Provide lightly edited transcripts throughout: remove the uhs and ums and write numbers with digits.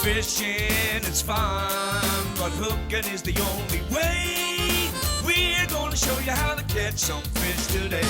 Fishing is fun, but hooking is the only way. We're gonna show you how to catch some fish today.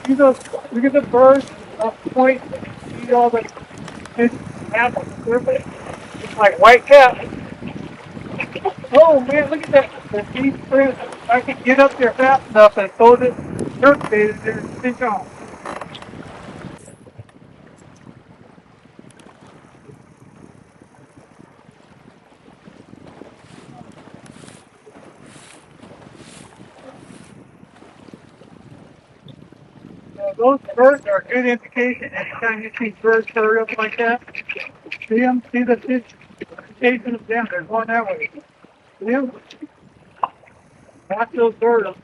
Look at the birds up point. See all the fish out on the surface? It's like white caps. Oh man, look at that. The deep fish. I can get up there fast enough and throw this jerkbait in there and fish on. Those birds are a good indication. Anytime you see birds hurry up like that, see them, see the fish chasing them down. There's one that way. See them? Watch those birds.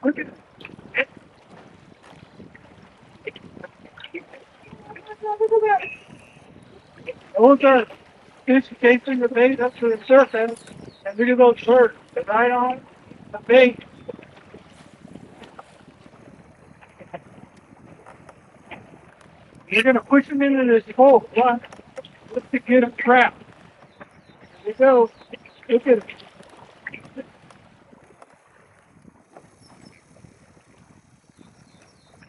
Look at them. Look at that. Those are fish chasing the bait up to the surface. And look at those birds. They're right on the bait. You're going to push them into this hole once just to get them trapped. There you go. Look at it.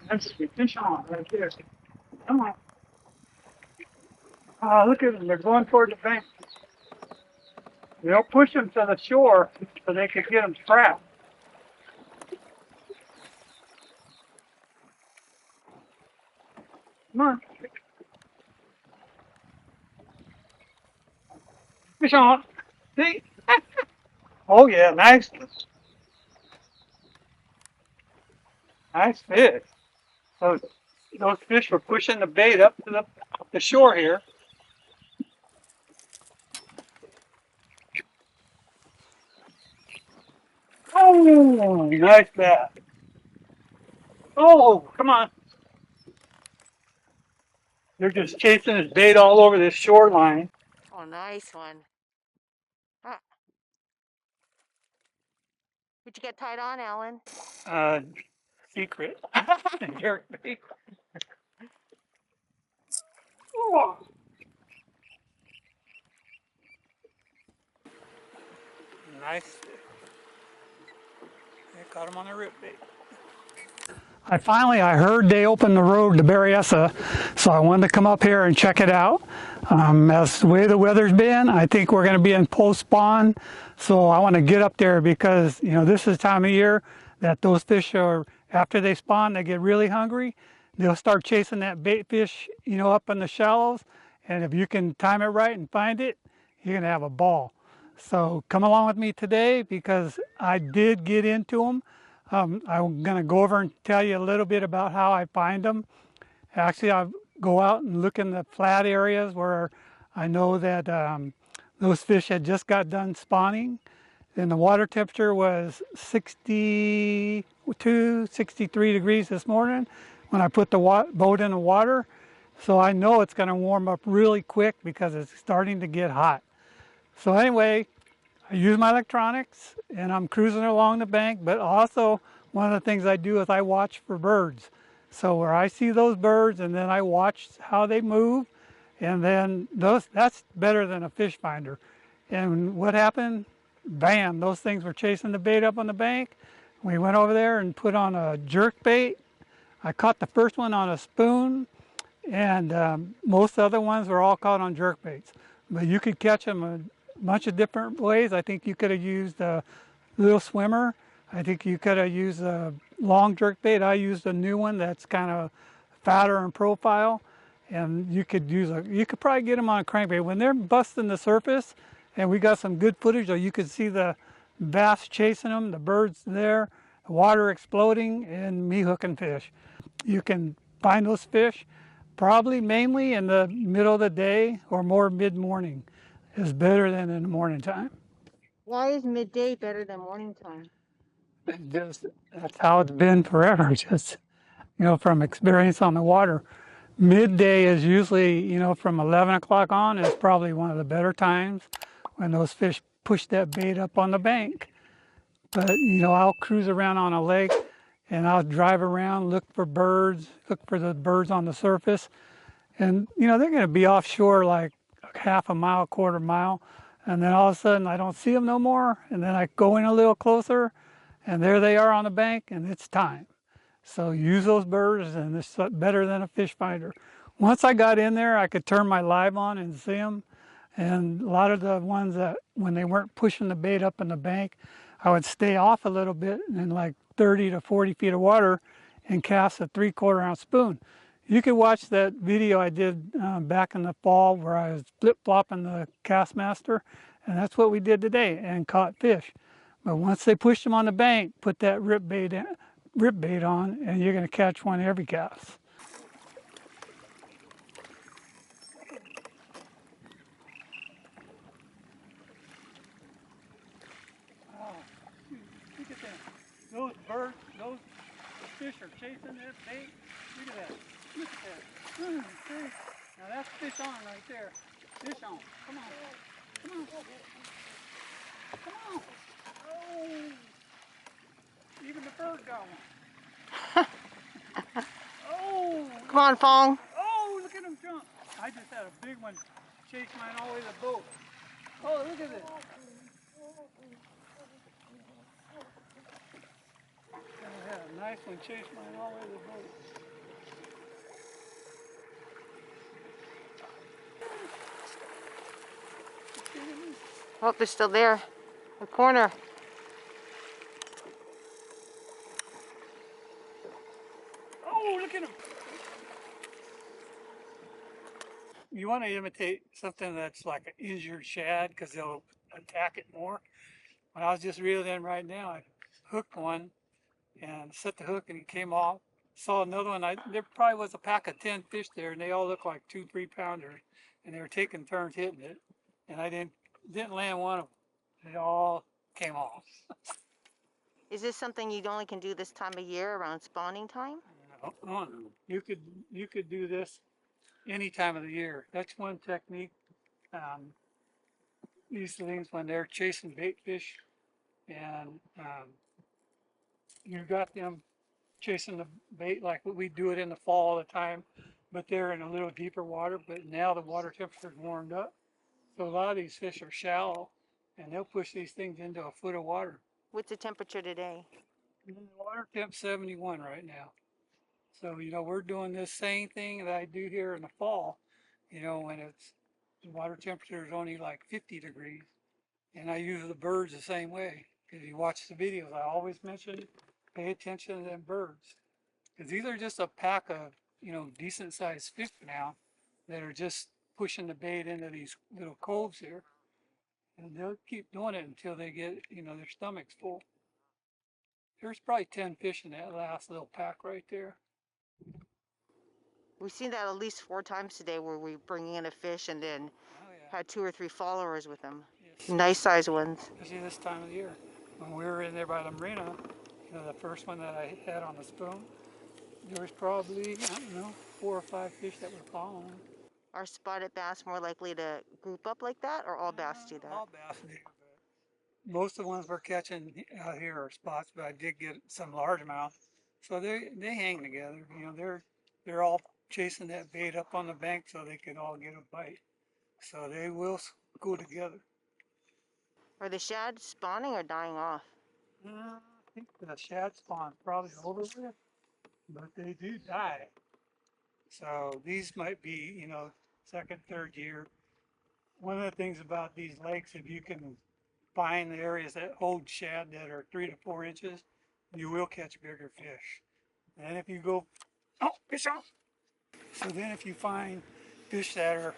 That's a fish on right there. Come on. Look at them. They're going toward the bank. They'll push them to the shore so they can get them trapped. Come on. Fish on. See? Oh yeah, nice. Nice fish. So those fish were pushing the bait up to the shore here. Oh, nice bass. Oh, come on. They're just chasing his bait all over this shoreline. Oh, nice one. Huh. Did you get tied on, Alan? Secret. Jerkbait. Oh. Nice. I caught him on a rip bait. I heard they opened the road to Berryessa, so I wanted to come up here and check it out. As the way the weather's been, I think we're going to be in post-spawn, so I want to get up there because, you know, this is the time of year that those fish are, after they spawn, they get really hungry. They'll start chasing that bait fish, you know, up in the shallows, and if you can time it right and find it, you're going to have a ball. So come along with me today because I did get into them. I'm going to go over and tell you a little bit about how I find them. Actually, I go out and look in the flat areas where I know that those fish had just got done spawning. And the water temperature was 62, 63 degrees this morning when I put the boat in the water. So I know it's going to warm up really quick because it's starting to get hot. So anyway, I use my electronics and I'm cruising along the bank, but also one of the things I do is I watch for birds. So where I see those birds and then I watch how they move, and then that's better than a fish finder. And what happened? Bam, those things were chasing the bait up on the bank. We went over there and put on a jerk bait. I caught the first one on a spoon, and most other ones were all caught on jerk baits. But you could catch them a bunch of different ways. I think you could have used a little swimmer. I think you could have used a long jerk bait. I used a new one that's kind of fatter in profile, and you could probably get them on a crankbait. When they're busting the surface, and we got some good footage, so you could see the bass chasing them, the birds there, the water exploding, and me hooking fish. You can find those fish probably mainly in the middle of the day or more mid-morning. Is better than in the morning time. Why is midday better than morning time? Just that's how it's been forever. Just, you know, from experience on the water. Midday is usually, you know, from 11 o'clock on is probably one of the better times when those fish push that bait up on the bank. But, you know, I'll cruise around on a lake and I'll drive around, look for birds, look for the birds on the surface. and they're going to be offshore like half a mile, quarter mile, and then all of a sudden I don't see them no more, and then I go in a little closer, and there they are on the bank, and it's time. So use those birds, and it's better than a fish finder. Once I got in there, I could turn my live on and see them. And a lot of the ones that, when they weren't pushing the bait up in the bank, I would stay off a little bit in like 30 to 40 feet of water and cast a 3/4 ounce spoon. You could watch that video I did back in the fall where I was flip-flopping the Castmaster, and that's what we did today and caught fish. But once they pushed them on the bank, put that rip bait on, and you're going to catch one every cast. Oh, shoot, look at that. Those birds, those fish are chasing that bait. Look at that. Look at that. See? Now that's fish on right there. Fish on. Come on. Come on. Come on. Oh. Even the bird got one. Oh. Come on, Fong. Oh, look at him jump. I just had a big one chase mine all the way to the boat. Oh, look at this. I had a nice one chase mine all the way to the boat. Oh, they're still there. The corner. Oh, look at him. You want to imitate something that's like an injured shad because they'll attack it more. When I was just reeling in right now, I hooked one and set the hook and it came off. Saw another one. There probably was a pack of 10 fish there, and they all looked like 2-3 pounders, and they were taking turns hitting it. And I didn't land one of them. They all came off. Is this something you only can do this time of year around spawning time? No, you could do this any time of the year. That's one technique. These things when they're chasing bait fish, and you got them chasing the bait like we do it in the fall all the time, but they're in a little deeper water. But now the water temperature's warmed up, so a lot of these fish are shallow, and they'll push these things into a foot of water. What's the temperature today? The water temp's 71 right now. So we're doing this same thing that I do here in the fall. When the water temperature is only like 50 degrees, and I use the birds the same way. If you watch the videos, I always mention pay attention to them birds. Because these are just a pack of, decent sized fish now that are just pushing the bait into these little coves here. And they'll keep doing it until they get, their stomachs full. There's probably 10 fish in that last little pack right there. We've seen that at least 4 times today where we bring in a fish and then Oh, had 2 or 3 followers with them. yes. Nice size ones. Especially this time of the year. When we were in there by the marina, the first one that I had on the spoon, there was probably, I don't know, 4 or 5 fish that were following. Are spotted bass more likely to group up like that, or all bass do that? All bass do, but most of the ones we're catching out here are spots, but I did get some largemouth. So they hang together. They're all chasing that bait up on the bank so they can all get a bite. So they will go together. Are the shad spawning or dying off? I think the shad spawn's probably over with, but they do die. So these might be, second, third year. One of the things about these lakes, if you can find the areas that hold shad that are 3 to 4 inches, you will catch bigger fish. And if you go, oh, fish on! So then if you find fish that are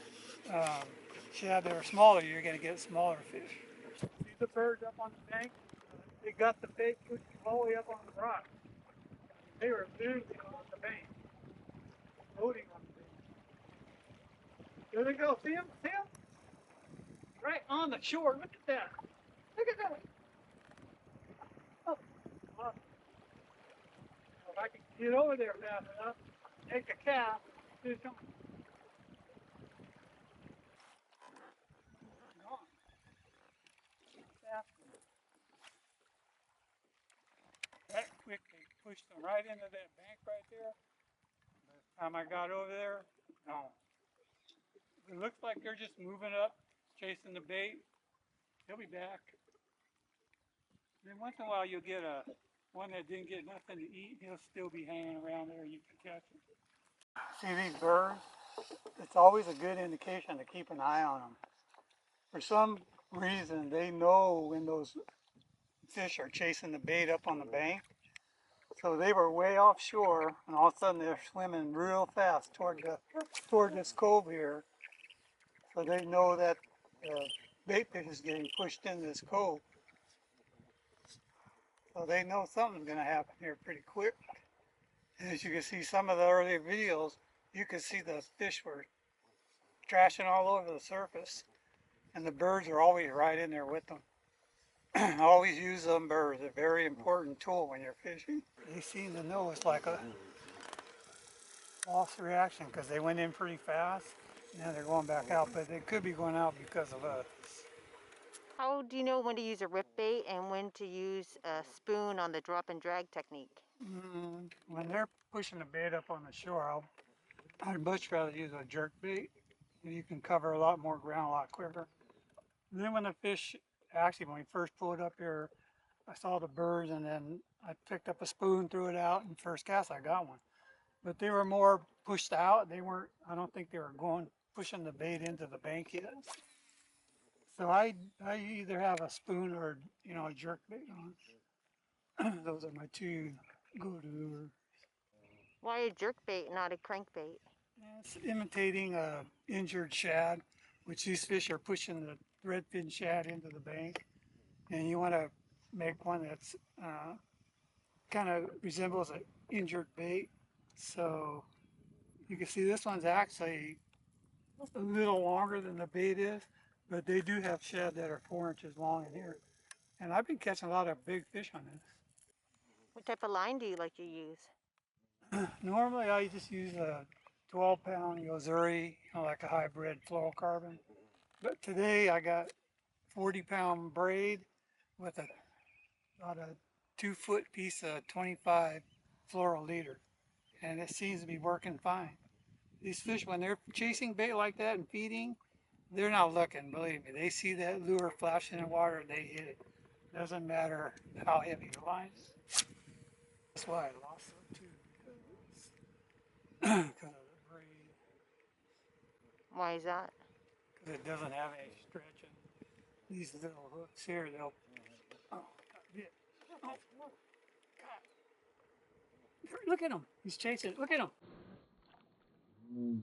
shad that are smaller, you're going to get smaller fish. See the birds up on the bank? They got the bait pushed all the way up on the rock. They were literally on the bank, floating on the bank. There they go. See them? See them? Right on the shore. Look at that. Look at that. Oh, awesome. If I can get over there fast enough, take a cast, do something. That quick, they pushed them right into that bank right there. By the time I got over there, gone. looks like they're just moving up, chasing the bait. They'll be back. Then once in a while you'll get one that didn't get nothing to eat. He'll still be hanging around there. You can catch him. See these birds? It's always a good indication to keep an eye on them. For some reason, they know when those fish are chasing the bait up on the bank. So they were way offshore, and all of a sudden they're swimming real fast toward this cove here. So they know that the bait fish is getting pushed into this cove. So they know something's going to happen here pretty quick. And as you can see some of the earlier videos, you can see the fish were trashing all over the surface, and the birds are always right in there with them. Always use them birds, a very important tool when you're fishing. They seem to know it's like a lost reaction because they went in pretty fast. Now they're going back out, but they could be going out because of us. How do you know when to use a rip bait and when to use a spoon on the drop and drag technique? When they're pushing the bait up on the shore, I'd much rather use a jerk bait. You can cover a lot more ground a lot quicker. And then when the fish, actually when we first pulled up here, I saw the birds and then I picked up a spoon, threw it out, and first cast I got one. But they were more pushed out. They weren't, I don't think they were pushing the bait into the bank yet. So I either have a spoon or, a jerk bait on. Those are my two go-to lures. Why a jerk bait, not a crankbait? It's imitating a injured shad, which these fish are pushing the redfin shad into the bank. And you want to make one that's kind of resembles an injured bait. So you can see this one's actually a little longer than the bait is, but they do have shad that are 4 inches long in here. And I've been catching a lot of big fish on this. What type of line do you like to use? Normally I just use a 12-pound Yozuri, like a hybrid fluorocarbon. But today I got 40-pound braid with about a 2-foot piece of 25 fluoro leader. And it seems to be working fine. These fish, when they're chasing bait like that and feeding, they're not looking, believe me. They see that lure flashing in water and they hit it. Doesn't matter how heavy your line is. That's why I lost them too, because of the braid. Why is that? Because it doesn't have any stretch. And these little hooks here, they'll, oh, got bit. Oh, God. Look at him. He's chasing. Look at him. Oh,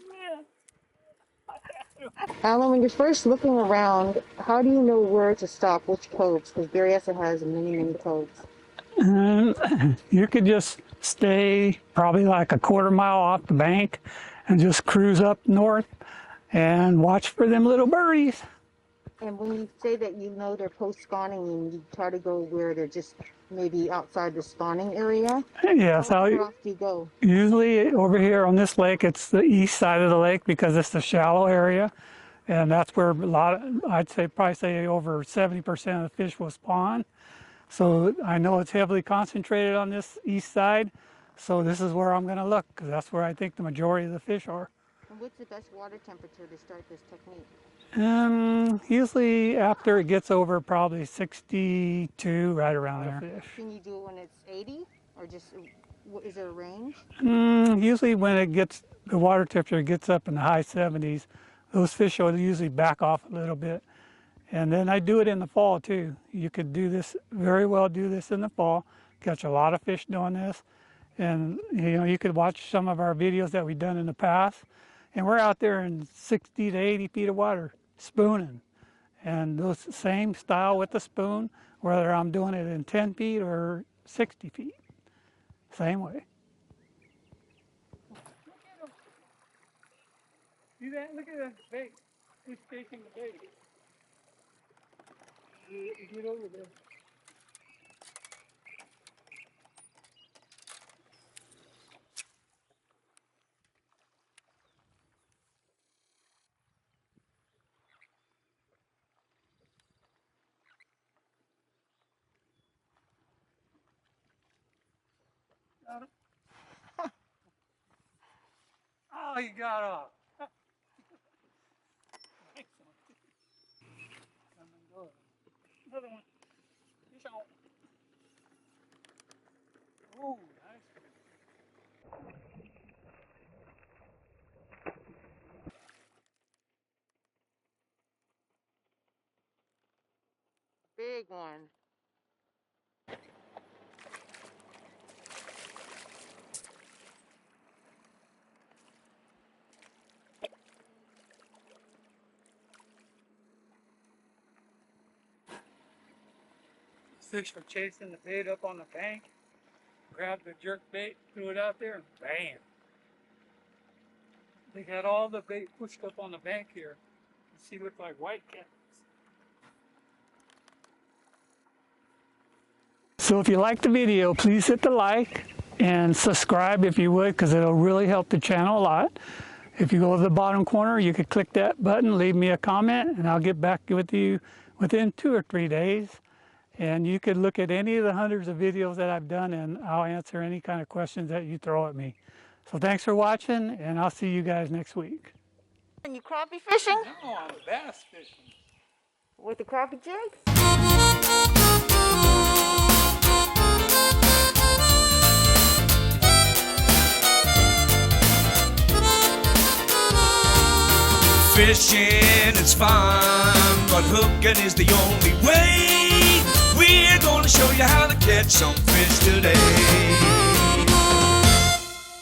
man. Alan, when you're first looking around, how do you know where to stop, which coves? Because Berryessa has many, many coves. And you could just stay probably like a quarter-mile off the bank and just cruise up north and watch for them little birdies. And when you say that you know they're post-spawning and you try to go where they're just maybe outside the spawning area, Yes, how far off do you go? usually over here on this lake, it's the east side of the lake because it's the shallow area. And that's where I'd say probably over 70% of the fish will spawn. So I know it's heavily concentrated on this east side. So this is where I'm going to look because that's where I think the majority of the fish are. And what's the best water temperature to start this technique? Usually after it gets over probably 62, right around there. Can you do it when it's 80 or just, is there a range? Usually when the water temperature gets up in the high 70s, those fish will usually back off a little bit. And then I do it in the fall too. You could very well do this in the fall, catch a lot of fish doing this. And you could watch some of our videos that we've done in the past. And we're out there in 60 to 80 feet of water, spooning. And those same style with the spoon, whether I'm doing it in 10 feet or 60 feet, same way. Look at him. See that? Look at that bait. He's chasing the bait. Get over there. Got him. Oh, he got off. Nice one. Come and go. Another one. Fish on. Oh, nice. Big one. Fish were chasing the bait up on the bank. Grabbed the jerk bait, threw it out there, and bam! They had all the bait pushed up on the bank here. You see, look like white cats. So if you like the video, please hit the like and subscribe if you would, because it'll really help the channel a lot. If you go to the bottom corner, you could click that button, leave me a comment, and I'll get back with you within 2 or 3 days. And you could look at any of the hundreds of videos that I've done, and I'll answer any kind of questions that you throw at me. So thanks for watching, and I'll see you guys next week. And you crappie fishing? No, I'm bass fishing. With the crappie jigs? Fishing is fun, but hooking is the only way. We're gonna show you how to catch some fish today.